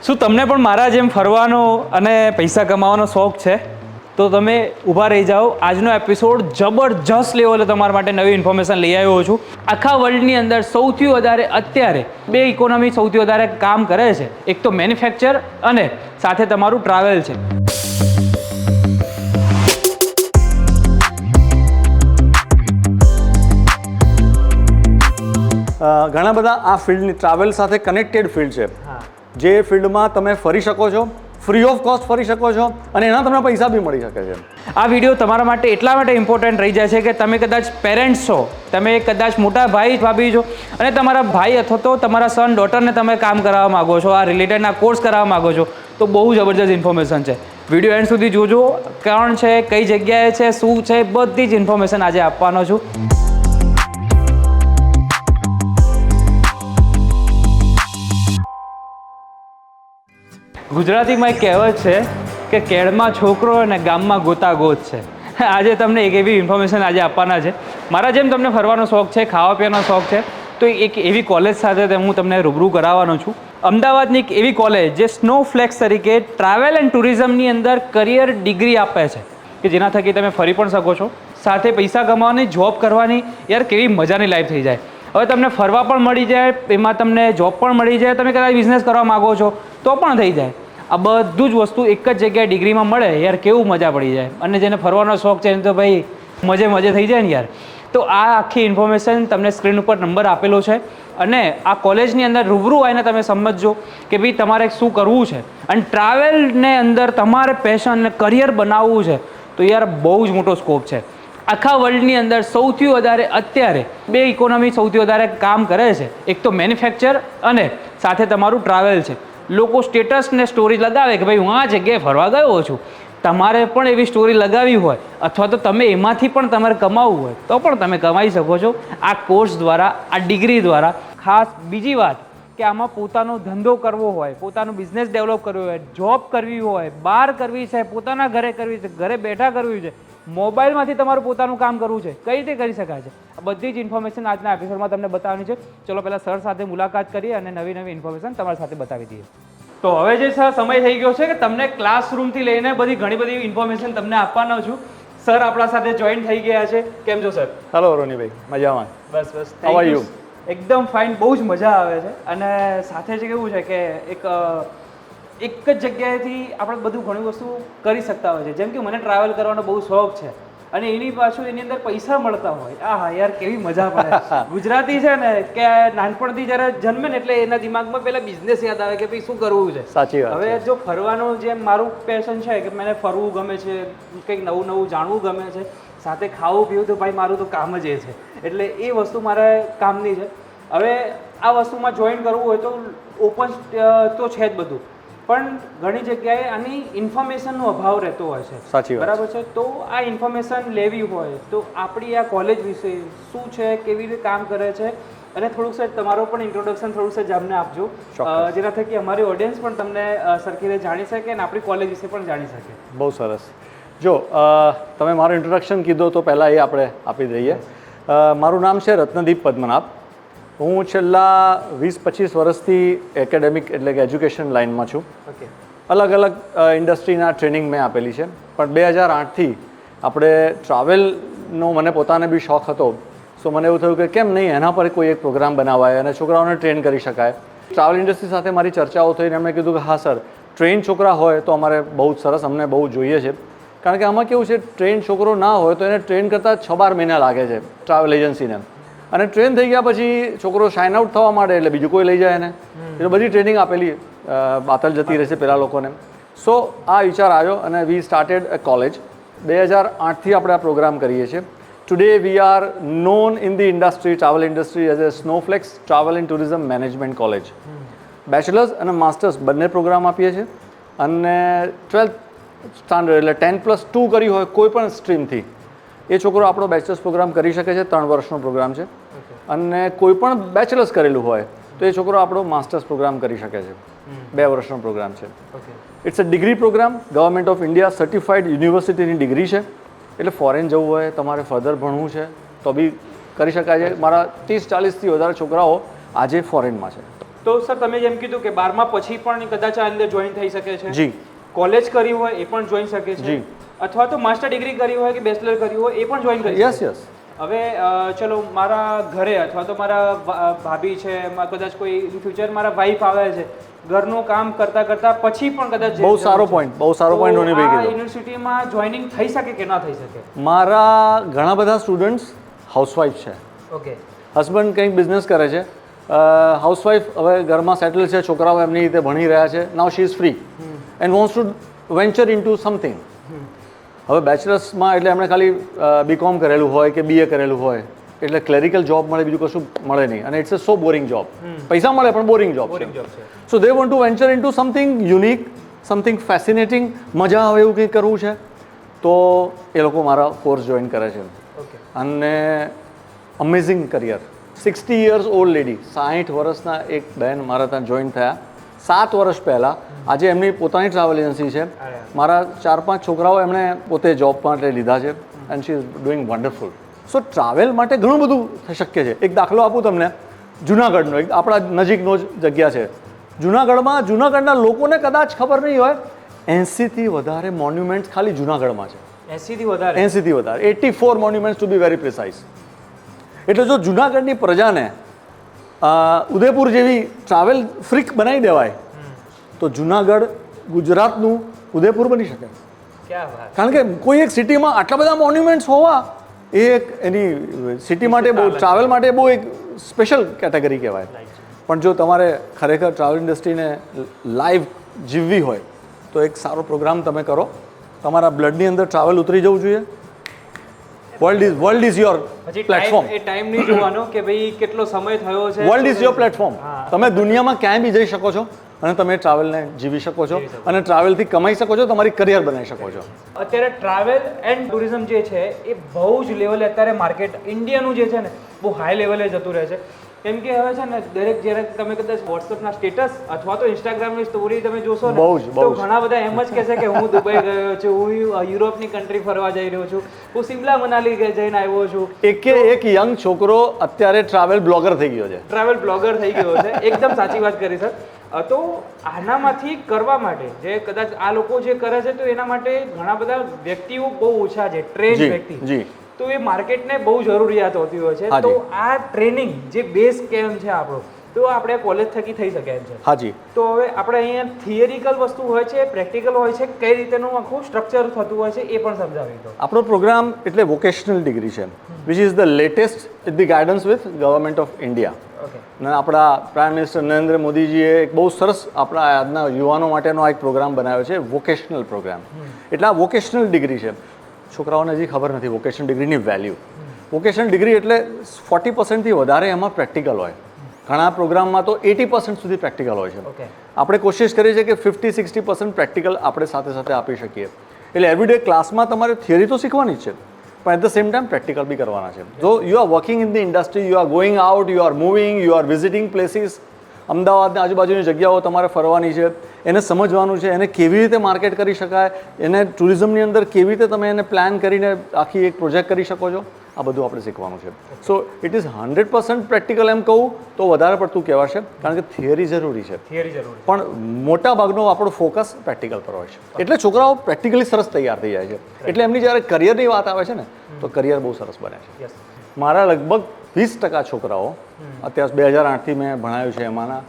શું તમને પણ મારા જેમ ફરવાનો અને પૈસા કમાવાનો શોખ છે? તો તમે ઊભા રહી જાઓ. આજનો એપિસોડ જબરજસ્ત લેવલે તમારા માટે નવી ઇન્ફોર્મેશન લઈ આવ્યો છું. આખા વર્લ્ડની અંદર સૌથી વધારે અત્યારે બે ઇકોનોમી સૌથી વધારે કામ કરે છે. એક તો મેન્યુફેક્ચર અને સાથે તમારું ટ્રાવેલ છે. ઘણા બધા આ ફિલ્ડની ટ્રાવેલ સાથે કનેક્ટેડ ફિલ્ડ છે, જે ફિલ્ડમાં તમે ફરી શકો છો, ફ્રી ઓફ કોસ્ટ ફરી શકો છો અને એના તમને પૈસા બી મળી શકે છે. આ વિડીયો તમારા માટે એટલા માટે ઇમ્પોર્ટન્ટ રહી જાય છે કે તમે કદાચ પેરેન્ટ્સ છો, તમે કદાચ મોટા ભાઈ ભાભી છો અને તમારા ભાઈ અથવા તો તમારા સન ડોટરને તમે કામ કરાવવા માગો છો, આ રિલેટેડના કોર્સ કરાવવા માગો છો, તો બહુ જબરજસ્ત ઇન્ફોર્મેશન છે. વિડીયો એન્ડ સુધી જોજો. કોણ છે, કઈ જગ્યાએ છે, શું છે, બધી જ ઇન્ફોર્મેશન આજે આપવાનો છું. ગુજરાતીમાં એક કહેવત છે કે કેળમાં છોકરો અને ગામમાં ગોતાગોત છે. આજે તમને એક એવી ઇન્ફોર્મેશન આજે આપવાના છે. મારા જેમ તમને ફરવાનો શોખ છે, ખાવા પીવાનો શોખ છે, તો એક એવી કોલેજ સાથે હું તમને રૂબરૂ કરાવવાનો છું. અમદાવાદની એક એવી કોલેજ જે સ્નોફ્લેક્સ તરીકે ટ્રાવેલ એન્ડ ટુરિઝમની અંદર કરિયર ડિગ્રી આપે છે કે જેના થકી તમે ફરી પણ શકો છો, સાથે પૈસા કમાવાની, જોબ કરવાની. યાર કેવી મજાની લાઈફ થઈ જાય. હવે તમને ફરવા પણ મળી જાય, એમાં તમને જોબ પણ મળી જાય, તમે કદાચ બિઝનેસ કરવા માગો છો તો પણ થઈ જાય. આ બધું જ વસ્તુ એક જ જગ્યાએ ડિગ્રીમાં મળે. યાર કેવું મજા પડી જાય. અને જેને ફરવાનો શોખ છે એને તો ભાઈ મજે થઈ જાય ને યાર. તો આ આખી ઇન્ફોર્મેશન તમને સ્ક્રીન ઉપર નંબર આપેલો છે અને આ કોલેજની અંદર રૂબરૂ આવીને તમે સમજજો કે ભાઈ તમારે શું કરવું છે. અને ટ્રાવેલને અંદર તમારે પેશન અને કરિયર બનાવવું છે તો યાર બહુ જ મોટો સ્કોપ છે. આખા વર્લ્ડની અંદર સૌથી વધારે અત્યારે બે ઇકોનોમી સૌથી વધારે કામ કરે છે. એક તો મેન્યુફેક્ચર અને સાથે તમારું ટ્રાવેલ છે. લોકો સ્ટેટસ ને સ્ટોરી લગાવે કે ભાઈ હું આ જગ્યાએ ફરવા ગયો છું. તમારે પણ એવી સ્ટોરી લગાવી હોય અથવા તો તમે એમાંથી પણ તમારે કમાવવું હોય તો પણ તમે કમાઈ શકો છો આ કોર્સ દ્વારા, આ ડિગ્રી દ્વારા. ખાસ બીજી વાત કે આમાં પોતાનો ધંધો કરવો હોય, પોતાનું બિઝનેસ ડેવલપ કરવું હોય, જોબ કરવી હોય, બહાર કરવી છે, પોતાના ઘરે કરવી છે, ઘરે બેઠા કરવી છે, મોબાઈલમાંથી તમારું પોતાનું કામ કરવું છે, કઈ રીતે કરી શકાય છે, આ બધી જ ઇન્ફોર્મેશન આજના એપિસોડમાં તમને બતાવવાની છે. ચલો પહેલાં સર સાથે મુલાકાત કરીએ અને નવી ઇન્ફોર્મેશન તમારી સાથે બતાવી દઈએ. તો હવે જે સર સમય થઈ ગયો છે કે તમને ક્લાસરૂમથી લઈને ઘણી બધી ઇન્ફોર્મેશન તમને આપવાનો છું. સર આપણા સાથે જોઈન થઈ ગયા છે. કેમ છો સર? હેલો રોનીભાઈ, મજામાં? બસ હાઉ આર યુ? એકદમ ફાઇન, બહુ જ મજા આવે છે. અને સાથે જ કેવું છે કે એક જ જગ્યાએથી આપણે બધું ઘણી વસ્તુ કરી શકતા હોય છે. જેમ કે મને ટ્રાવેલ કરવાનો બહુ શોખ છે અને એની પાછું એની અંદર પૈસા મળતા હોય. હા યાર કેવી મજા પડે. ગુજરાતી છે ને કે નાનપણથી જ્યારે જન્મે ને એટલે એના દિમાગમાં પહેલાં બિઝનેસ યાદ આવે કે ભાઈ શું કરવું છે. સાચી વાત. હવે જો ફરવાનું જે મારું પેશન છે કે મને ફરવું ગમે છે, કંઈક નવું જાણવું ગમે છે, સાથે ખાવું પીવું તો ભાઈ મારું તો કામ જ એ છે. એટલે એ વસ્તુ મારે કામની છે. હવે આ વસ્તુમાં જોઈન કરવું હોય તો ઓપન તો છે જ બધું, પણ ઘણી જગ્યાએ આની ઇન્ફોર્મેશનનો અભાવ રહેતો હોય છે. સાચી વાત, બરાબર છે. તો આ ઇન્ફોર્મેશન લેવી હોય તો આપણી આ કોલેજ વિશે શું છે, કેવી રીતે કામ કરે છે અને થોડુંક સાહેબ તમારો પણ ઇન્ટ્રોડક્શન થોડુંક સાહેબ અમને આપજો, જેના થકી અમારી ઓડિયન્સ પણ તમને સરખી રીતે જાણી શકે અને આપણી કોલેજ વિશે પણ જાણી શકે. બહુ સરસ. જો તમે મારું ઇન્ટ્રોડક્શન કીધું તો પહેલાં એ આપણે આપી દઈએ. મારું નામ છે રત્નદીપ પદ્મનાભ. હું છેલ્લા 20-25 વર્ષથી એકેડેમિક એટલે કે એજ્યુકેશન લાઇનમાં છું. ઓકે. અલગ અલગ ઇન્ડસ્ટ્રીના ટ્રેનિંગ મેં આપેલી છે. પણ 2008થી આપણે ટ્રાવેલનો મને પોતાને બી શોખ હતો. સો મને એવું થયું કે કેમ નહીં એના પર કોઈ એક પ્રોગ્રામ બનાવાય અને છોકરાઓને ટ્રેન કરી શકાય. ટ્રાવેલ ઇન્ડસ્ટ્રી સાથે મારી ચર્ચાઓ થઈને એમણે કીધું કે હા સર, ટ્રેન છોકરા હોય તો અમારે બહુ જ સરસ, અમને બહુ જોઈએ છે. કારણ કે આમાં કેવું છે, ટ્રેન છોકરો ના હોય તો એને ટ્રેન કરતાં 6-12 મહિના લાગે છે ટ્રાવેલ એજન્સીને. અને ટ્રેન થઈ ગયા પછી છોકરો સાઇન આઉટ થવા માંડે એટલે બીજું કોઈ લઈ જાય એને. એટલે બધી ટ્રેનિંગ આપેલી બાતલ જતી રહેશે પેલા લોકોને. સો આ વિચાર આવ્યો અને વી સ્ટાર્ટેડ અ કોલેજ. 2008થી આપણે આ પ્રોગ્રામ કરીએ છીએ. Today we are known in the industry, travel industry as a Snowflakes travel and tourism management college. Bachelors અને માસ્ટર્સ બંને પ્રોગ્રામ આપીએ છીએ. અને 12th સ્ટાન્ડર્ડ એટલે 10+2 કરી હોય કોઈ પણ સ્ટ્રીમથી એ છોકરો આપણો બેચલર્સ પ્રોગ્રામ કરી શકે છે. 3 વર્ષનો પ્રોગ્રામ છે. અને કોઈ પણ બેચલર્સ કરેલું હોય તો એ છોકરો આપણો માસ્ટર્સ પ્રોગ્રામ કરી શકે છે. 2 વર્ષનો પ્રોગ્રામ છે. It's a degree program. Government of India certified યુનિવર્સિટીની ડિગ્રી છે. એટલે ફોરેન જવું હોય, તમારે ફર્ધર ભણવું છે તો બી કરી શકાય છે. મારા 30-40થી વધારે છોકરાઓ આજે ફોરેનમાં છે. તો સર તમે જેમ કીધું કે 12મા પછી પણ કદાચ આ અંદર જોઈન થઈ શકે છે, જી કોલેજ કરી હોય એ પણ જોઈન શકે છે, જી. અથવા તો માસ્ટર ડિગ્રી કરી હોય કે બેચલર કરી હોય એ પણ જોઈન કરી યસ શકે. યસ. હવે ચલો મારા ઘરે અથવા તો મારા ભાભી છે, કદાચ કોઈ ઇન ફ્યુચર મારા વાઈફ આવે છે, ઘરનું કામ કરતા કરતા પછી પણ કદાચ બહુ સારો પોઈન્ટ, બહુ સારો પોઈન્ટ રોનીભાઈ કીધો. યુનિવર્સિટીમાં જોઈનિંગ થઈ શકે કે ના થઈ શકે? મારા ઘણા બધા સ્ટુડન્ટ્સ હાઉસવાઈફ છે, ઓકે, હસબન્ડ કંઈક બિઝનેસ કરે છે, હાઉસવાઈફ હવે ઘરમાં સેટલ છે, છોકરાઓ એમની રીતે ભણી રહ્યા છે, now she is free and wants to venture into something. હવે બેચલર્સમાં એટલે એમણે ખાલી બીકોમ કરેલું હોય કે બીએ કરેલું હોય એટલે ક્લેરિકલ જોબ મળે, બીજું કશું મળે નહીં, અને it's a so boring job. પૈસા મળે પણ બોરિંગ જોબ છે. So they want to venture into something unique, something fascinating, મજા આવે એવું કંઈક કરવું છે, તો એ લોકો મારા કોર્સ જોઈન કરે છે. અને amazing career. 60 years old lady, 60 વર્ષના એક બહેન મારા ત્યાં જોઈન થયા 7 વર્ષ પહેલાં. આજે એમની પોતાની ટ્રાવેલ એજન્સી છે. મારા 4-5 છોકરાઓ એમણે પોતે જોબ માટે લીધા છે and she is doing wonderful. So travel માટે ઘણું બધું શક્ય છે. એક દાખલો આપું તમને, જુનાગઢનો, એક આપણા નજીકનો જ જગ્યા છે. જુનાગઢના લોકોને કદાચ ખબર નહીં હોય, 80થી વધારે મોન્યુમેન્ટ્સ ખાલી જુનાગઢમાં છે. 80થી વધારે? 80થી વધારે, 84 monuments to be very precise. એટલે જો જુનાગઢની પ્રજાને ઉદયપુર જેવી ટ્રાવેલ ફ્રીક બનાવી દેવાય તો જુનાગઢ ગુજરાતનું ઉદયપુર બની શકે. કારણ કે કોઈ એક સિટીમાં આટલા બધા મોન્યુમેન્ટ્સ હોવા એ એક એની સિટી માટે બહુ, ટ્રાવેલ માટે બહુ એક સ્પેશિયલ કેટેગરી કહેવાય. પણ જો તમારે ખરેખર ટ્રાવેલ ઇન્ડસ્ટ્રીને લાઈવ જીવવી હોય તો એક સારો પ્રોગ્રામ તમે કરો. તમારા બ્લડની અંદર ટ્રાવેલ ઉતરી જવું જોઈએ. World is your platform. A time નહીં જોવાનો કે ભાઈ કેટલો સમય થયો છે. World is your platform. તમે દુનિયામાં ક્યાંય બી જઈ શકો છો અને તમે ટ્રાવેલને જીવી શકો છો અને ટ્રાવેલથી કમાઈ શકો છો, તમારી કરિયર બનાવી શકો છો. અત્યારે ટ્રાવેલ એન્ડ ટુરિઝમ જે છે એ બહુ જ લેવલે અત્યારે માર્કેટ ઇન્ડિયાનું જે છે ને બહુ હાઈ લેવલે જતું રહે છે. કેમ કે હવે છે ને દરેક જ્યારે તમે કદાચ વોટ્સઅપના સ્ટેટસ અથવા તો ઇન્સ્ટાગ્રામની સ્ટોરી તમે જોશો ને તો ઘણા બધા એમ જ કહેશે કે હું દુબઈ ગયો છું, હું યુરોપની કન્ટ્રી ફરવા જઈ રહ્યો છું, હું સિમલા મનાલી જઈને આવ્યો છું. એક યંગ છોકરો અત્યારે ટ્રાવેલ બ્લોગર થઈ ગયો છે. ટ્રાવેલ બ્લોગર થઈ ગયો છે. એકદમ સાચી વાત કરી સર. તો આનામાંથી કરવા માટે જે કદાચ આ લોકો જે કરે છે તો એના માટે ઘણા બધા વ્યક્તિઓ બહુ ઓછા છે, ટ્રેન વ્યક્તિ. તો એ માર્કેટને બહુ જરૂરિયાત હોતી હોય છે. તો આ ટ્રેનિંગ જે બેઝ કેમ છે આપણો, તો આપણે કોલેજ થકી થઈ શકે એમ છે. હાજી. તો હવે આપણે અહીંયા થિયરિકલ વસ્તુ હોય છે, પ્રેક્ટિકલ હોય છે, કઈ રીતેનું આખું સ્ટ્રક્ચર થતું હોય છે એ પણ સમજાવી દો. આપણો પ્રોગ્રામ એટલે વોકેશનલ ડિગ્રી છે, which is the latest with the guidance with government of India. અને આપણા પ્રાઇમ મિનિસ્ટર નરેન્દ્ર મોદીજીએ એક બહુ સરસ આપણા આજના યુવાનો માટેનો આ એક પ્રોગ્રામ બનાવ્યો છે, વોકેશનલ પ્રોગ્રામ. એટલે આ વોકેશનલ ડિગ્રી છે. છોકરાઓને હજી ખબર નથી વોકેશનલ ડિગ્રીની વેલ્યુ. વોકેશનલ ડિગ્રી એટલે 40%થી વધારે એમાં પ્રેક્ટિકલ હોય. ઘણા પ્રોગ્રામમાં તો 80% સુધી પ્રેક્ટિકલ હોય છે. આપણે કોશિશ કરીએ છીએ કે 50-60% પ્રેક્ટિકલ આપણે સાથે સાથે આપી શકીએ. એટલે એવરીડે ક્લાસમાં તમારે થિયરી તો શીખવાની જ છે, પણ at the same time practical બી કરવાના છે. જો you are working in the industry, you are going out, you are moving, you are visiting places. અમદાવાદની આજુબાજુની જગ્યાઓ તમારે ફરવાની છે, એને સમજવાનું છે, એને કેવી રીતે માર્કેટ કરી શકાય, એને ટુરિઝમની અંદર કેવી રીતે તમે એને પ્લાન કરીને આખી એક પ્રોજેક્ટ કરી શકો છો, આ બધું આપણે શીખવાનું છે. સો ઇટ ઇઝ 100% પ્રેક્ટિકલ એમ કહું તો વધારે પડતું કહેવાશે, કારણ કે થિયરી જરૂરી છે, પણ મોટા ભાગનો આપણો ફોકસ પ્રેક્ટિકલ પર હોય છે. એટલે છોકરાઓ પ્રેક્ટિકલી સરસ તૈયાર થઈ જાય છે. એટલે એમની જ્યારે કરિયરની વાત આવે છે ને તો કરિયર બહુ સરસ બને છે. મારા લગભગ 20% છોકરાઓ અત્યાર 2008થી મેં ભણાવ્યું છે એમાંના,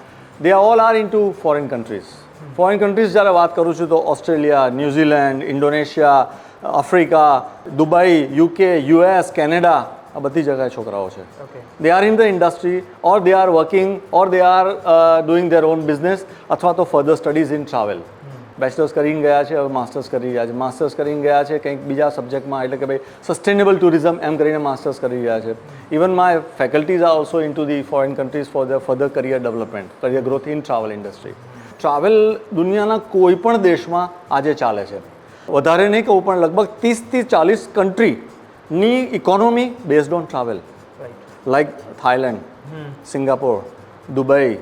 they all are into foreign countries. Foreign countries જ્યારે વાત કરું છું તો Australia, New Zealand, Indonesia, Africa, Dubai, UK, US, Canada, આ બધી જગ્યાએ છોકરાઓ છે. They are in the industry or they are working or they are doing their own business અથવા તો further studies in travel. Bachelors કરીને ગયા છે, હવે માસ્ટર્સ કરી રહ્યા છે, માસ્ટર્સ કરીને ગયા છે કંઈક બીજા સબ્જેક્ટમાં, એટલે કે ભાઈ સસ્ટેનેબલ ટુરિઝમ એમ કરીને માસ્ટર્સ કરી રહ્યા છે. Even my faculties are also in to the foreign countries for the further career development, career growth in travel industry. Travel દુનિયાના કોઈ પણ દેશમાં આજે ચાલે છે. વધારે નહીં કહું પણ લગભગ 30થી 40 કન્ટ્રીની economy based on travel, like Thailand, Singapore, Dubai,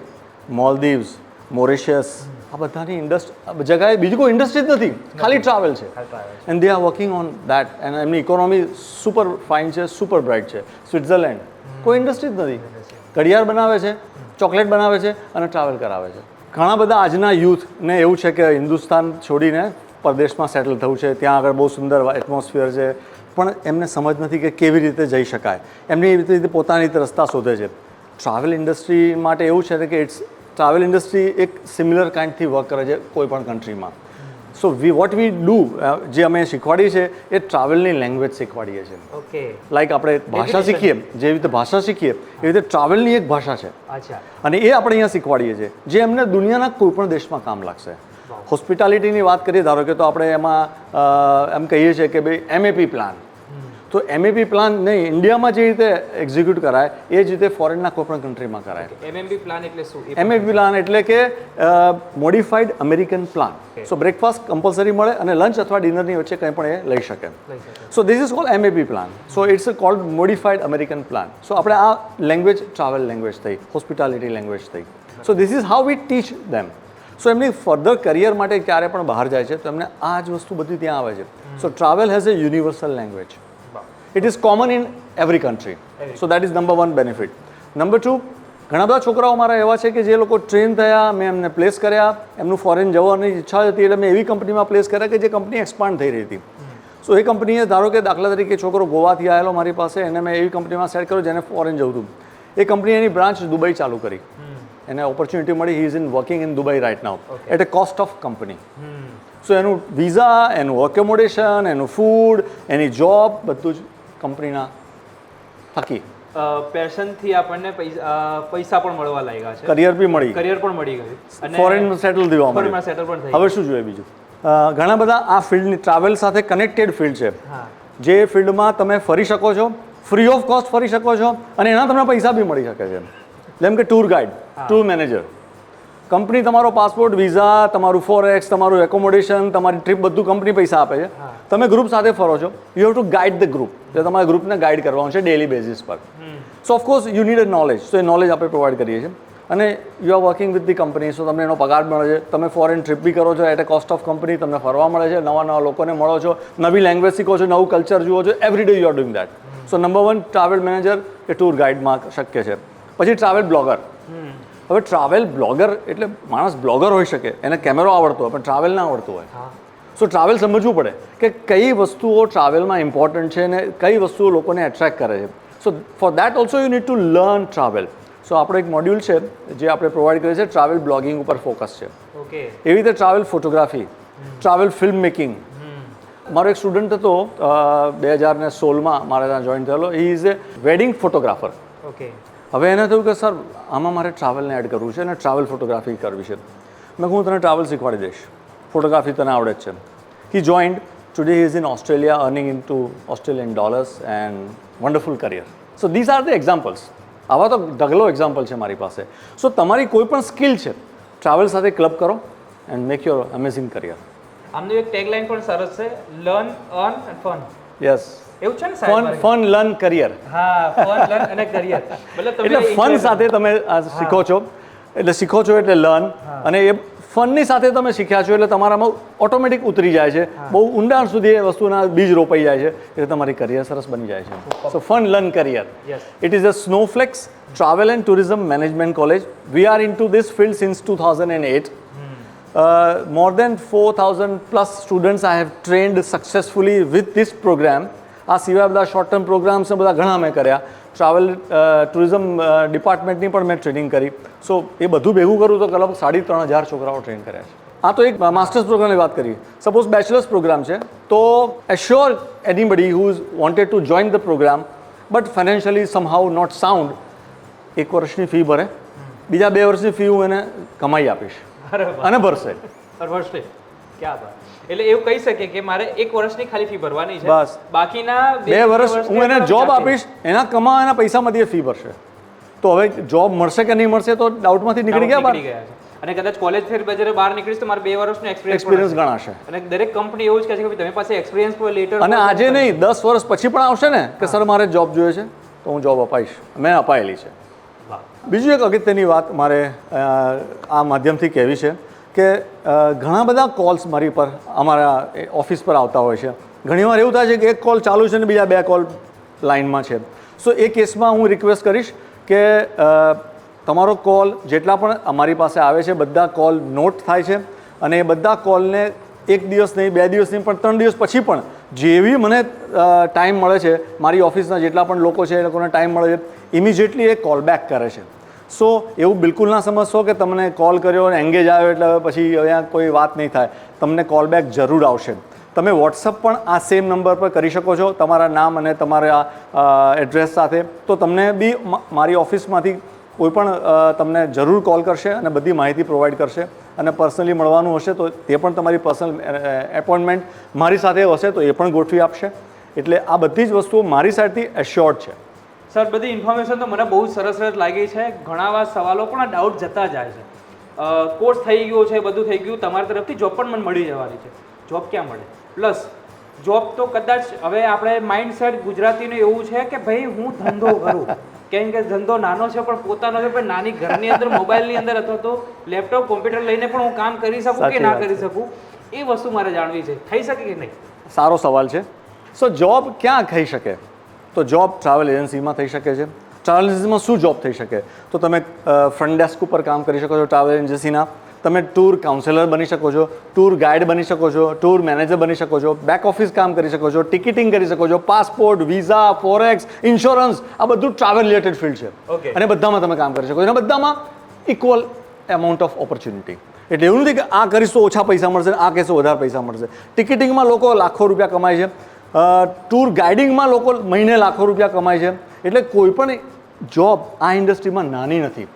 Maldives, Mauritius, આ બધાની જગ્યાએ બીજી કોઈ ઇન્ડસ્ટ્રી જ નથી, ખાલી ટ્રાવેલ છે. And they are working on that. And એમની ઇકોનોમી સુપર ફાઇન છે, સુપર બ્રાઇટ છે. સ્વિટ્ઝરલેન્ડ કોઈ ઇન્ડસ્ટ્રી જ નથી, ઘડિયાળ બનાવે છે, ચોકલેટ બનાવે છે અને ટ્રાવેલ કરાવે છે. ઘણા બધા આજના યુથને એવું છે કે હિન્દુસ્તાન છોડીને પરદેશમાં સેટલ થવું છે, ત્યાં આગળ બહુ સુંદર એટમોસ્ફિયર છે, પણ એમને સમજ નથી કે કેવી રીતે જઈ શકાય. એમની રીતે પોતાની રીતે રસ્તા શોધે છે. ટ્રાવેલ ઇન્ડસ્ટ્રી માટે એવું છે કે ટ્રાવેલ ઇન્ડસ્ટ્રી એક સિમિલર કાઇન્ડથી વર્ક કરે છે કોઈ પણ કન્ટ્રીમાં. સો વોટ વી ડુ, જે અમે શીખવાડીએ છીએ એ ટ્રાવેલની લેંગ્વેજ શીખવાડીએ છીએ. ઓકે. લાઈક આપણે ભાષા શીખીએ, જેવી રીતે ભાષા શીખીએ એવી રીતે ટ્રાવેલની એક ભાષા છે અચ્છા. અને એ આપણે અહીંયા શીખવાડીએ છીએ, જે એમને દુનિયાના કોઈ પણ દેશમાં કામ લાગશે. હોસ્પિટાલિટીની વાત કરીએ ધારો કે, તો આપણે એમાં એમ કહીએ છીએ કે ભાઈ એમએપી પ્લાન. તો એમએપી પ્લાન નહીં, ઇન્ડિયામાં જે રીતે એક્ઝિક્યુટ કરાય એ જ રીતે ફોરેનના કોઈ પણ કન્ટ્રીમાં કરાય. એમએમપી પ્લાન એટલે શું? એમએપી પ્લાન એટલે કે મોડિફાઈડ અમેરિકન પ્લાન. સો બ્રેકફાસ્ટ કમ્પલસરી મળે અને લંચ અથવા ડિનરની વચ્ચે કંઈ પણ એ લઈ શકે. So this is called MAP plan. So it's called modified American plan. So આપણે આ લેંગ્વેજ ટ્રાવેલ લેંગ્વેજ થઈ, હોસ્પિટાલિટી લેંગ્વેજ થઈ. So this is how we teach them. So એમની ફર્ધર કરિયર માટે ક્યારે પણ બહાર જાય છે તો એમને આ જ વસ્તુ બધી ત્યાં આવે છે. So travel has a universal language. It is common in every country. So that is number 1 benefit. Number 2, ઘણા બધા છોકરાઓ મારા એવા છે કે જે લોકો ટ્રેન થયા, મેં એમને પ્લેસ કર્યા, એમનું ફોરેન જવાની ઈચ્છા હતી એટલે મેં એવી કંપનીમાં પ્લેસ કર્યા કે જે કંપની એક્સપાન્ડ થઈ રહી હતી. સો એ કંપનીએ ધારો કે દાખલા તરીકે છોકરો ગોવાથી આવેલો મારી પાસે, એને મેં એવી કંપનીમાં સેટ કર્યો જેને ફોરેન જવું હતું. એ કંપનીએ એની બ્રાન્ચ દુબઈ ચાલુ કરી. એને ઓપોર્ચ્યુનિટી મળી. He is in working in Dubai right now at a cost of company. So એનું વિઝા, એનું એકોમોડેશન, એનું ફૂડ, એની જોબ બધું જ કંપનીના થકી. પેશનથી આપણને પૈસા પણ મળવા લાગ્યા છે, કરિયર બી મળી, કરિયર પણ મળી ગયું અને ફોરેન સેટલ થવા ફોરેનમાં સેટલ પણ થઈ. હવે શું જોઈએ બીજું? ઘણા બધા આ ફિલ્ડની ટ્રાવેલ સાથે કનેક્ટેડ ફિલ્ડ છે, હા, જે ફિલ્ડમાં તમે ફરી શકો છો, ફ્રી ઓફ કોસ્ટ ફરી શકો છો અને એના તમને પૈસા બી મળી શકે છે. જેમ કે tour guide, tour manager. Company તમારો પાસપોર્ટ, વિઝા, તમારું ફોરેક્સ, તમારું એકોમોડેશન, તમારી ટ્રીપ બધું કંપની પૈસા આપે છે. તમે ગ્રુપ સાથે ફરો છો, you have to guide the group. એટલે તમારા ગ્રુપને ગાઈડ કરવાનું છે ડેલી બેઝિસ પર. So of course you need a knowledge. So એ નોલેજ આપણે પ્રોવાઈડ કરીએ છીએ અને you are working with the company. So તમને એનો પગાર મળે છે, તમે ફોરેન ટ્રીપ બી કરો છો at a cost of company, તમને ફરવા મળે છે, નવા નવા લોકોને મળો છો, નવી લેંગ્વેજ શીખો છો, નવું કલ્ચર જુઓ છો. Every day you are doing that. So number 1 travel manager એ ટૂર ગાઈડમાં શક્ય છે. પછી ટ્રાવેલ બ્લોગર. હવે ટ્રાવેલ બ્લોગર એટલે માણસ બ્લોગર હોઈ શકે, એને કેમેરો આવડતો હોય પણ ટ્રાવેલ ના આવડતું હોય. સો ટ્રાવેલ સમજવું પડે કે કઈ વસ્તુઓ ટ્રાવેલમાં ઇમ્પોર્ટન્ટ છે અને કઈ વસ્તુઓ લોકોને એટ્રેક્ટ કરે છે. So for that also you need to learn travel. So આપણો એક મોડ્યુલ છે જે આપણે પ્રોવાઈડ કરીએ છીએ, ટ્રાવેલ બ્લોગિંગ ઉપર ફોકસ છે. ઓકે. એવી રીતે travel photography, travel film making. મારો એક સ્ટુડન્ટ હતો 2016માં મારા ત્યાં જોઈન થયેલો. He is a wedding photographer. Okay. હવે એને થયું કે સર આમાં મારે ટ્રાવેલને એડ કરવું છે અને ટ્રાવેલ ફોટોગ્રાફી કરવી છે. મેં હું તને ટ્રાવેલ શીખવાડી દઈશ, ફોટોગ્રાફી તને આવડે જ છે. He joined. Today he is in Australia earning in to Australian dollars and wonderful career. So these are the examples. આવા તો ઢગલો એક્ઝામ્પલ છે મારી પાસે. સો તમારી કોઈ પણ સ્કિલ છે, ટ્રાવેલ સાથે ક્લબ કરો and make your amazing career. આમનું એક ટેગલાઇન પણ સરસ છે, learn, earn and fun. Yes, એવું છે ને ફન સાહેબ? Fun learn career. હા, ફન, લર્ન અને કરિયર. મતલબ તમે એટલે ફન સાથે તમે આ શીખો છો, એટલે શીખો છો એટલે લર્ન, અને એ ફનની સાથે તમે શીખ્યા છો એટલે તમારામાં ઓટોમેટિક ઉતરી જાય છે, બહુ ઊંડાણ સુધી એ વસ્તુના બીજ રોપાઈ જાય છે, એટલે તમારી કરિયર સરસ બની જાય છે. So fun learn career. It is a snowflakes travel and tourism management college. We are into this field since 2008. More than 4,000 plus students I have trained successfully with this program. આ સિવાય બધા short term programs બધા ઘણા મેં કર્યા. Travel tourism ડિપાર્ટમેન્ટની પણ મેં training કરી. સો એ બધું ભેગું કરું તો લગભગ 3,500 છોકરાઓ ટ્રેન કર્યા છે. આ તો એક માસ્ટર્સ પ્રોગ્રામની વાત કરી. સપોઝ બેચલર્સ પ્રોગ્રામ છે તો assure anybody who is wanted to join the program but financially somehow not sound, 1 વર્ષની ફી ભરે, બીજા 2 વર્ષની ફી હું એને કમાઈ આપીશ અને ભરશે. ક્યાં બાત. એટલે એવું કહી શકે કે મારે 1 વર્ષની ખાલી ફી ભરવાની છે, બસ. બાકીના 2 વર્ષ હું એને જોબ આપીશ, એના કમાવાના પૈસામાંથી એ ફી ભરશે. તો હવે જોબ મળશે કે નહીં મળશે તો ડાઉટમાંથી નીકળી ગયા બહાર. અને કદાચ કોલેજ ફેર બજારે બહાર નીકળીશ તો મારે 2 વર્ષનો એક્સપિરિયન્સ ગણાશે. અને દરેક કંપની એવું જ કહે છે કે તમે પાસે એક્સપિરિયન્સ પર લેટર, અને આજે નહીં 10 વર્ષ પછી પણ આવશે ને કે સર મારે જોબ જોઈએ છે તો હું જોબ અપાઈશ. મેં અપાયેલી છે. બીજું એક અગત્યની વાત મારે આ માધ્યમથી કહેવી છે કે ઘણા બધા કોલ્સ મારી પર અમારા ઓફિસ પર આવતા હોય છે. ઘણીવાર એવું થાય છે કે એક કોલ ચાલુ છે ને બીજા 2 કોલ લાઇનમાં છે. સો એ કેસમાં હું રિક્વેસ્ટ કરીશ કે તમારો કોલ જેટલા પણ અમારી પાસે આવે છે બધા કોલ નોટ થાય છે અને એ બધા કોલને 1 દિવસ નહીં 2 દિવસ નહીં પણ 3 દિવસ પછી પણ જેવી મને ટાઈમ મળે છે, મારી ઓફિસના જેટલા પણ લોકો છે એ લોકોને ટાઈમ મળે છે, ઇમિજિએટલી એ કોલ બેક કરે છે. સો એવું બિલકુલ ના સમજશો કે તમને કોલ કર્યો અને એંગેજ આવ્યો એટલે પછી અહીંયા કોઈ વાત નહીં થાય. તમને કોલ બેક જરૂર આવશે. તમે વોટ્સઅપ પણ આ સેમ નંબર પર કરી શકો છો તમારા નામ અને તમારા એડ્રેસ સાથે. તો તમને બી મારી ઓફિસમાંથી કોઈ પણ તમને જરૂર કોલ કરશે અને બધી માહિતી પ્રોવાઈડ કરશે. અને પર્સનલી મળવાનું હશે તો તે પણ તમારી પર્સનલ એપોઇન્ટમેન્ટ મારી સાથે હશે તો એ પણ ગોઠવી આપશે. એટલે આ બધી જ વસ્તુઓ મારી સાઈડથી એશ્યોર્ડ છે. સર બધી ઇન્ફોર્મેશન તો મને બહુ સરસ લાગી છે. ઘણા વા સવાલો પણ આ ડાઉટ જતા જાય છે. કોર્સ થઈ ગયો છે, બધું થઈ ગયું, તમારી તરફથી જોબ પણ મને મળી જવાની છે. જોબ ક્યાં મળે? પ્લસ જોબ તો કદાચ હવે આપણે માઇન્ડસેટ ગુજરાતીનું એવું છે કે ભાઈ હું ધંધો કરું, કેમ કે ધંધો નાનો છે પણ પોતાનો છે, પણ નાની ઘરની અંદર મોબાઈલની અંદર અથવા તો લેપટોપ કોમ્પ્યુટર લઈને પણ હું કામ કરી શકું કે ના કરી શકું, એ વસ્તુ મારે જાણવી છે. થઈ શકે કે નહીં? સારો સવાલ છે. સો જોબ ક્યાં થઈ શકે? તો જોબ ટ્રાવેલ એજન્સીમાં થઈ શકે છે. ટ્રાવેલ એજન્સીમાં શું જોબ થઈ શકે? તો તમે ફ્રન્ટ ડેસ્ક ઉપર કામ કરી શકો છો ટ્રાવેલ એજન્સીના. તમે ટૂર કાઉન્સેલર બની શકો છો, ટૂર ગાઈડ બની શકો છો, ટૂર મેનેજર બની શકો છો, બેક ઓફિસ કામ કરી શકો છો, ટિકિટિંગ કરી શકો છો, પાસપોર્ટ, વિઝા, ફોરેક્સ, ઇન્સ્યોરન્સ, આ બધું ટ્રાવેલ રિલેટેડ ફિલ્ડ છે. અને બધામાં તમે કામ કરી શકો છો અને બધામાં ઇક્વલ એમાઉન્ટ ઓફ ઓપોર્ચ્યુનિટી. એટલે એવું નથી કે આ કરીશ તો ઓછા પૈસા મળશે, આ કહેશો વધારે પૈસા મળશે. ટિકિટિંગમાં લોકો લાખો રૂપિયા કમાય છે, ટૂર ગાઈડિંગમાં લોકો મહિને લાખો રૂપિયા કમાય છે. એટલે કોઈ પણ જોબ આ ઇન્ડસ્ટ્રીમાં નાની નથી.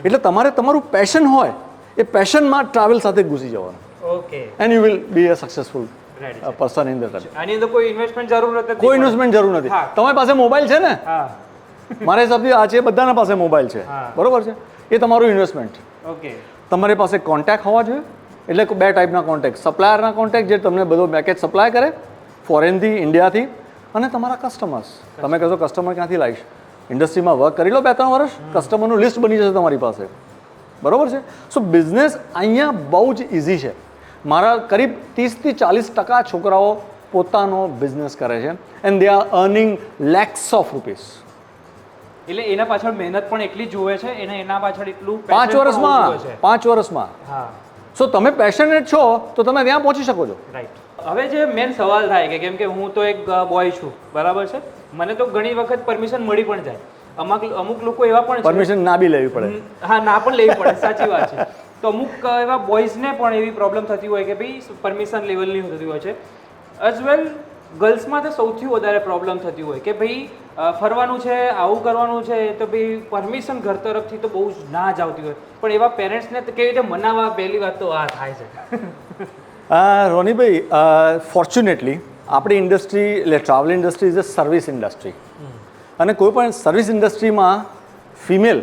એટલે તમારે તમારું પેશન હોય એ પેશનમાં ટ્રાવેલ સાથે ઘૂસી જવાનું. Okay. And you will be a successful person in the travel. આની અંદર કોઈ ઇન્વેસ્ટમેન્ટ જરૂર નથી? કોઈ ઇન્વેસ્ટમેન્ટ જરૂર નથી. તમારી પાસે મોબાઈલ છે ને? હા. મારા હિસાબથી આ છે બધાના પાસે મોબાઈલ છે, બરોબર છે? એ તમારું ઇન્વેસ્ટમેન્ટ. ઓકે. તમારી પાસે કોન્ટેક્ટ હોવા જોઈએ. એટલે 2 ટાઈપના કોન્ટેક્ટ, સપ્લાયરના કોન્ટેક્ટ જે તમને બધો પેકેજ સપ્લાય કરે ફોરેનથી, ઇન્ડિયાથી, અને તમારા કસ્ટમર્સ. તમે કહેશો કસ્ટમર ક્યાંથી લાવીશ? ઇન્ડસ્ટ્રીમાં વર્ક કરી લો 2-3 વર્ષ, કસ્ટમરનું લિસ્ટ બની જશે તમારી પાસે, બરોબર છે? સો બિઝનેસ અહીંયા બહુ જ ઇઝી છે. મારા કરીબ 30 થી 40% છોકરાઓ પોતાનો બિઝનેસ કરે છે and they are earning lakhs of rupees. એટલે એના પાછળ મહેનત પણ એટલી જોવે છે, એના પાછળ એટલું 5 વર્ષમાં 5 વર્ષમાં. હા. સો તમે પેશનેટ છો તો તમે ત્યાં પહોંચી શકો છો. રાઈટ. હવે જે મેન સવાલ થાય કે કેમ કે હું તો એક બોય છું, બરાબર છે, મને તો ઘણી વખત પરમિશન મળી પણ જાય. અમુક લોકો એવા પણ છે પરમિશન ના બી લેવી પડે. હા, ના પણ લેવી પડે, સાચી વાત છે. તો અમુક એવા બોયઝને પણ એવી પ્રોબ્લેમ થતી હોય કે ભાઈ પરમિશન લેવલની થતી હોય છે. એઝ વેલ ગર્લ્સમાં તો સૌથી વધારે પ્રોબ્લેમ થતી હોય કે ભાઈ ફરવાનું છે, આવું કરવાનું છે, તો ભાઈ પરમિશન ઘર તરફથી તો બહુ જ ના જ આવતી હોય. પણ એવા પેરેન્ટ્સને કેવી રીતે મનાવવા, પહેલી વાત તો આ થાય છે. રોનીભાઈ, ફોર્ચ્યુનેટલી આપણી ઇન્ડસ્ટ્રી એટલે travel industry is a service industry. અને કોઈ પણ સર્વિસ ઇન્ડસ્ટ્રીમાં ફિમેલ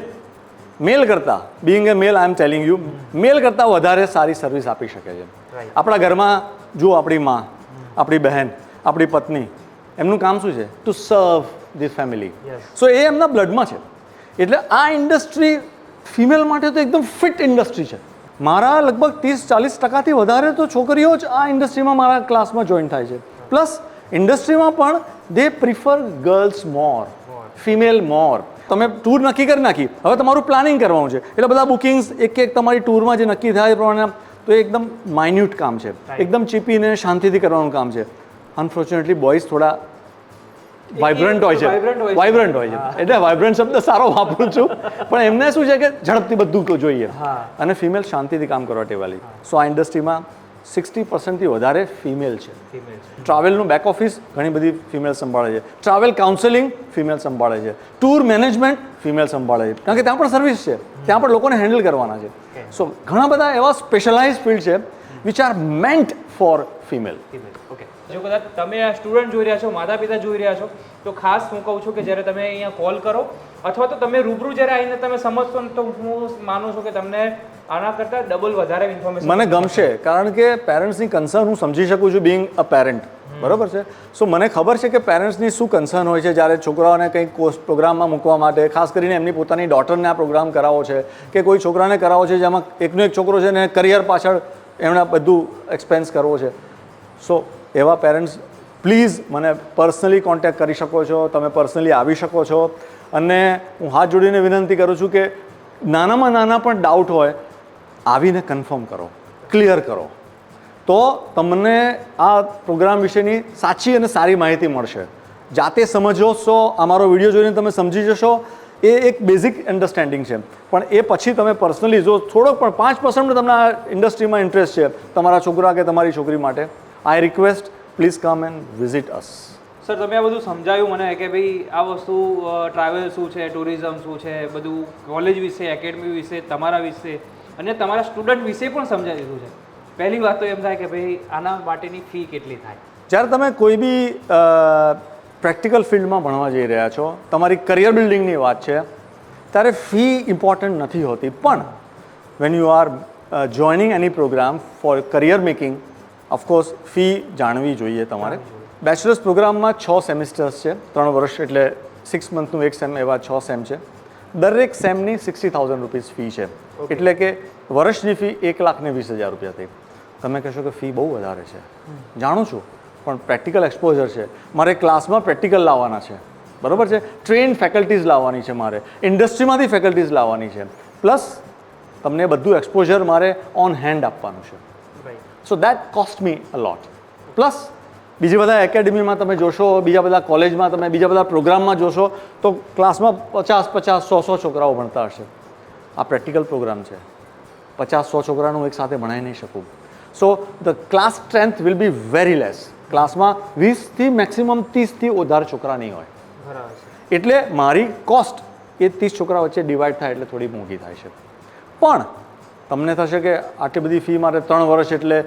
મેલ કરતાં, being a male I am telling you, male કરતાં વધારે સારી સર્વિસ આપી શકે છે. આપણા ઘરમાં જુઓ, આપણી માં, આપણી બહેન, આપણી પત્ની, એમનું કામ શું છે? ટુ સર્વ ધી ફેમિલી. સો એ એમના બ્લડમાં છે. એટલે આ ઇન્ડસ્ટ્રી ફિમેલ માટે તો એકદમ ફિટ ઇન્ડસ્ટ્રી છે. મારા લગભગ 30-40%થી વધારે તો છોકરીઓ જ આ ઇન્ડસ્ટ્રીમાં મારા ક્લાસમાં જોઈન થાય છે. પ્લસ ઇન્ડસ્ટ્રીમાં પણ દે પ્રિફર ગર્લ્સ મોર, ફિમેલ મોર. તમે ટૂર નક્કી કરી નાખી, હવે તમારું પ્લાનિંગ કરવાનું છે, એટલે બધા બુકિંગ્સ એક તમારી ટૂરમાં જે નક્કી થાય એ પ્રમાણે, તો એ એકદમ માઇન્યુટ કામ છે, એકદમ ચીપીને શાંતિથી કરવાનું કામ છે. અનફોર્ચ્યુનેટલી બોયઝ થોડા વાઇબ્રન્ટ હોય છે, વાઇબ્રન્ટ હોય છે. એટલે વાઇબ્રન્ટ શબ્દ સારો વાપરું છું, પણ એમને શું છે કે ઝડપથી બધું જોઈએ, અને ફિમેલ શાંતિથી કામ કરવા ટેવાલી. સો આ ઇન્ડસ્ટ્રીમાં 60%થી વધારે ફિમેલ છે. ટ્રાવેલનું બેક ઓફિસ ઘણી બધી ફિમેલ સંભાળે છે, ટ્રાવેલ કાઉન્સેલિંગ ફિમેલ સંભાળે છે, ટૂર મેનેજમેન્ટ ફિમેલ સંભાળે છે, કારણ કે ત્યાં પણ સર્વિસ છે, ત્યાં પણ લોકોને હેન્ડલ કરવાના છે. સો ઘણા બધા એવા સ્પેશિયલાઇઝ ફિલ્ડ છે which are મેન્ટ for female. Okay. જો કદાચ તમે આ સ્ટુડન્ટ જોઈ રહ્યા છો, માતા પિતા જોઈ રહ્યા છો, તો ખાસ હું કહું છું કે જ્યારે તમે અહીંયા કોલ કરો અથવા તો તમે રૂબરૂ જ્યારે આવીને તમે સમજશો ને, તો હું માનું છું કે તમને આના કરતાં ડબલ વધારે ઇન્ફોર્મેશન મને ગમશે, કારણ કે પેરેન્ટ્સની કન્સર્ન હું સમજી શકું છું, બિંગ અ પેરેન્ટ, બરાબર છે. સો મને ખબર છે કે પેરેન્ટ્સની શું કન્સર્ન હોય છે જ્યારે છોકરાઓને કંઈક પ્રોગ્રામમાં મૂકવા માટે, ખાસ કરીને એમની પોતાની ડોટરને આ પ્રોગ્રામ કરાવો છે કે કોઈ છોકરાને કરાવો છે જેમાં એકનો એક છોકરો છે ને કરિયર પાછળ એમણે બધું એક્સપેન્સ કરવો છે. સો એવા પેરેન્ટ્સ પ્લીઝ મને પર્સનલી કોન્ટેક્ટ કરી શકો છો, તમે પર્સનલી આવી શકો છો. અને હું હાથ જોડીને વિનંતી કરું છું કે નાનામાં નાના પણ ડાઉટ હોય આવીને કન્ફર્મ કરો, ક્લિયર કરો, તો તમને આ પ્રોગ્રામ વિશેની સાચી અને સારી માહિતી મળશે. જાતે સમજો છો, અમારો વિડીયો જોઈને તમે સમજી જશો, એ એક બેઝિક અન્ડરસ્ટેન્ડિંગ છે. પણ એ પછી તમે પર્સનલી જો થોડોક પણ 5% તમને આ ઇન્ડસ્ટ્રીમાં ઇન્ટરેસ્ટ છે તમારા છોકરા કે તમારી છોકરી માટે, I request please come and visit us. Sir તમે આ બધું સમજાવ્યું મને કે ભાઈ આ વસ્તુ ટ્રાવેલ શું છે, ટુરિઝમ શું છે, બધું કોલેજ વિશે, એકેડમી વિશે, તમારા વિશે અને તમારા સ્ટુડન્ટ વિશે પણ સમજાવી દીધું છે. પહેલી વાત તો એમ થાય કે ભાઈ આના માટેની ફી કેટલી થાય? જ્યારે તમે કોઈ બી પ્રેક્ટિકલ ફિલ્ડમાં ભણવા જઈ રહ્યા છો, તમારી કરિયર બિલ્ડિંગની વાત છે, ત્યારે ફી ઇમ્પોર્ટન્ટ નથી હોતી. પણ when you are joining any program for career making, of course fee જાણવી જોઈએ તમારે. બેચલર્સ પ્રોગ્રામમાં 6 સેમિસ્ટર્સ છે, 3 વર્ષ એટલે 6 મંથનું એક સેમ, એવા 6 સેમ છે. દરેક સેમની 60,000 રૂપીસ ફી છે. એટલે કે વર્ષની ફી 1,20,000 રૂપિયા થઈ. તમે કહેશો કે ફી બહુ વધારે છે, જાણું છું, પણ પ્રેક્ટિકલ એક્સપોઝર છે. મારે ક્લાસમાં પ્રેક્ટિકલ લાવવાના છે, બરાબર છે, ટ્રેન ફેકલ્ટીઝ લાવવાની છે, મારે ઇન્ડસ્ટ્રીમાંથી ફેકલ્ટીઝ લાવવાની છે, પ્લસ તમને બધું એક્સપોઝર મારે ઓન હેન્ડ આપવાનું છે. So that cost me a lot. Plus બીજી બધા એકેડેમીમાં તમે જોશો, બીજા બધા કોલેજમાં તમે બીજા બધા પ્રોગ્રામમાં જોશો તો ક્લાસમાં 50, 100 છોકરાઓ ભણતા હશે. આ પ્રેક્ટિકલ પ્રોગ્રામ છે, 50-100 છોકરાનું એક સાથે ભણાવી નહીં શકું. So the class strength will be very less. ક્લાસમાં 20થી મેક્સિમમ 30થી વધારે છોકરા નહીં હોય. એટલે મારી કોસ્ટ એ 30 છોકરા વચ્ચે ડિવાઈડ થાય એટલે થોડી મોંઘી થાય છે. પણ તમને થશે કે આટલી બધી ફી મારે 3 વર્ષ એટલે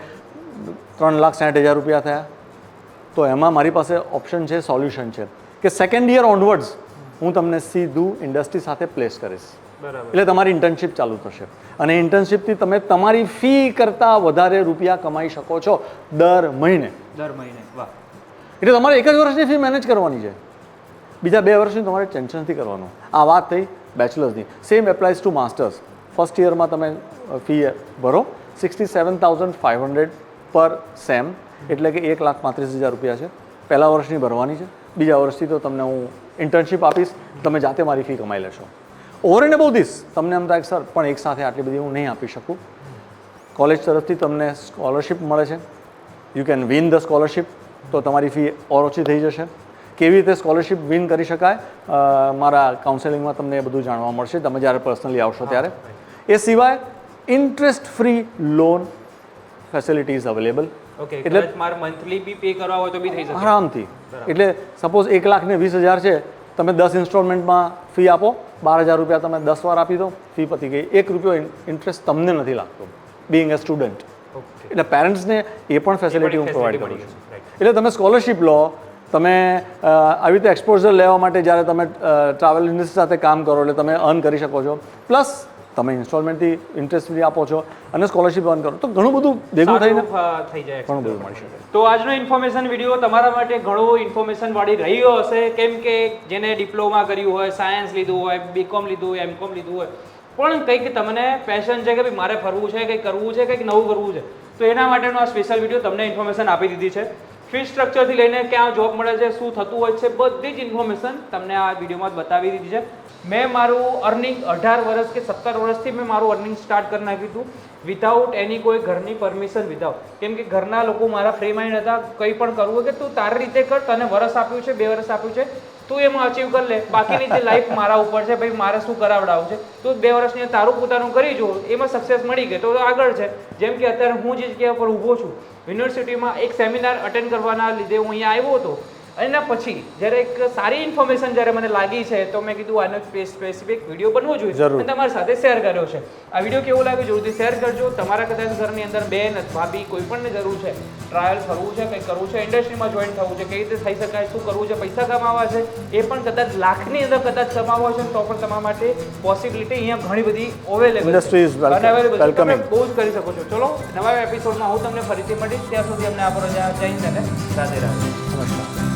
3,60,000 રૂપિયા થયા. તો એમાં મારી પાસે ઓપ્શન છે, સોલ્યુશન છે કે સેકન્ડ યર ઓનવર્ડ્સ હું તમને સીધું ઇન્ડસ્ટ્રી સાથે પ્લેસ કરીશ. એટલે તમારી ઇન્ટર્નશિપ ચાલુ થશે અને ઇન્ટર્નશિપથી તમે તમારી ફી કરતાં વધારે રૂપિયા કમાઈ શકો છો દર મહિને. વાહ! એટલે તમારે 1 જ વર્ષની ફી મેનેજ કરવાની છે, બીજા 2 વર્ષની તમારે ટેન્શન નથી કરવાનું. આ વાત થઈ બેચલર્સની. Same applies to masters. First યરમાં તમે ફી ભરો 67,500 પર સેમ, એટલે કે 1,35,000 રૂપિયા છે. પહેલા વર્ષની ભરવાની છે, બીજા વર્ષથી તો તમને હું ઇન્ટર્નશિપ આપીશ, તમે જાતે મારી ફી કમાઈ લેશો. ઓવર એન્ડ અબાઉ ધીસ તમને એમ થાય સર પણ એક સાથે આટલી બધી હું નહીં આપી શકું. કોલેજ તરફથી તમને સ્કોલરશિપ મળે છે, you can win the scholarship, તો તમારી ફી ઓર ઓછી થઈ જશે. કેવી રીતે સ્કોલરશિપ વિન કરી શકાય મારા કાઉન્સેલિંગમાં તમને એ બધું જાણવા મળશે તમે જ્યારે પર્સનલી આવશો ત્યારે. એ સિવાય interest free loan facilities available. એટલે મારે મંથલી બી પે કરવા હોય તો બી થઈ શકે આરામથી. એટલે સપોઝ 1,20,000 છે, તમે 10 ઇન્સ્ટોલમેન્ટમાં ફી આપો, 12,000 રૂપિયા તમે 10 વાર આપી દો, ફી પતી ગઈ. 1 રૂપિયો ઇન્ટરેસ્ટ તમને નથી લાગતો બિંગ એ સ્ટુડન્ટ. એટલે પેરેન્ટ્સને એ પણ ફેસિલિટી હું પ્રોવાઈડ કરું છું. એટલે તમે સ્કોલરશિપ લો, તમે આવી રીતે એક્સપોઝર લેવા માટે જ્યારે તમે ટ્રાવેલ ઇન્ડસ્ટ્રી સાથે કામ કરો એટલે તમે અર્ન કરી શકો છો. પ્લસ તમે ઇન્સ્ટોલમેન્ટથી ઇન્ટરેસ્ટ ફ્રી આપો છો અને સ્કોલરશિપ અર્ન કરો, તો ઘણું બધું ભેગું થઈને થઈ જાય, ઘણું બધું મળી શકે. તો આજનો ઇન્ફોર્મેશન વિડીયો તમારા માટે ઘણો ઇન્ફોર્મેશન વાળી રહ્યો હશે, કેમ કે જેને ડિપ્લોમા કર્યું હોય, સાયન્સ લીધું હોય, બીકોમ લીધું હોય, એમકોમ લીધું હોય, પણ કંઈક તમને પેશન છે કે ભાઈ મારે ફરવું છે, કંઈક કરવું છે, કંઈક નવું કરવું છે, તો એના માટેનો આ સ્પેશિયલ વિડીયો તમને ઇન્ફોર્મેશન આપી દીધી છે. ફી સ્ટ્રક્ચરથી લઈને ક્યાં જોબ મળે છે, શું થતું હોય છે, બધી જ ઇન્ફોર્મેશન તમને આ વિડીયોમાં બતાવી દીધી છે. મેં મારું અર્નિંગ 18 વર્ષ કે 17 વર્ષથી મેં મારું અર્નિંગ સ્ટાર્ટ કરી નાખ્યું હતું વિધાઉટ એની કોઈ ઘરની પરમિશન વિધાઉટ. કેમ કે ઘરના લોકો મારા ફ્રી માઇન્ડ હતા, કંઈ પણ કરવું કે તું તારી રીતે કર, તને વર્ષ આપ્યું છે, 2 વર્ષ આપ્યું છે, તું એમાં અચીવ કરી લે, બાકીની જે લાઈફ મારા ઉપર છે, ભાઈ મારે શું કરાવડાવું છે, તું 2 વર્ષની તારું પોતાનું કરી જો, એમાં સક્સેસ મળી ગઈ તો આગળ છે. જેમ કે અત્યારે હું જે જગ્યા પર ઊભો છું, યુનિવર્સિટીમાં એક સેમિનાર અટેન્ડ કરવાના લીધે હું અહીંયા આવ્યો હતો. એના પછી જ્યારે એક સારી ઇન્ફોર્મેશન જ્યારે મને લાગી છે તો મેં કીધું આનો સ્પેસિફિક વિડીયો બનવો જોઈએ અને તમારી સાથે શેર કર્યો છે. આ વિડીયો કેવો લાગ્યો જરૂરથી શેર કરજો. તમારા કદાચ ઘરની અંદર બેન ભાભી કોઈ પણને જરૂર છે, ટ્રાયલ કરવું છે, કંઈક કરવું છે, ઇન્ડસ્ટ્રીમાં જોઈન થવું છે, કઈ રીતે થઈ શકાય, શું કરવું છે, પૈસા કમાવા છે, એ પણ કદાચ લાખની અંદર કદાચ કમાવો છે તો પણ તમારા માટે પોસિબિલિટી અહીંયા ઘણી બધી અવેલેબલ છે, તમે બહુ જ કરી શકો છો. ચલો નવા એપિસોડમાં હું તમને ફરીથી મળીશ, ત્યાં સુધી અમને આપો રજા. જય હિન્દ અને રાધે રાધે. નમસ્કાર.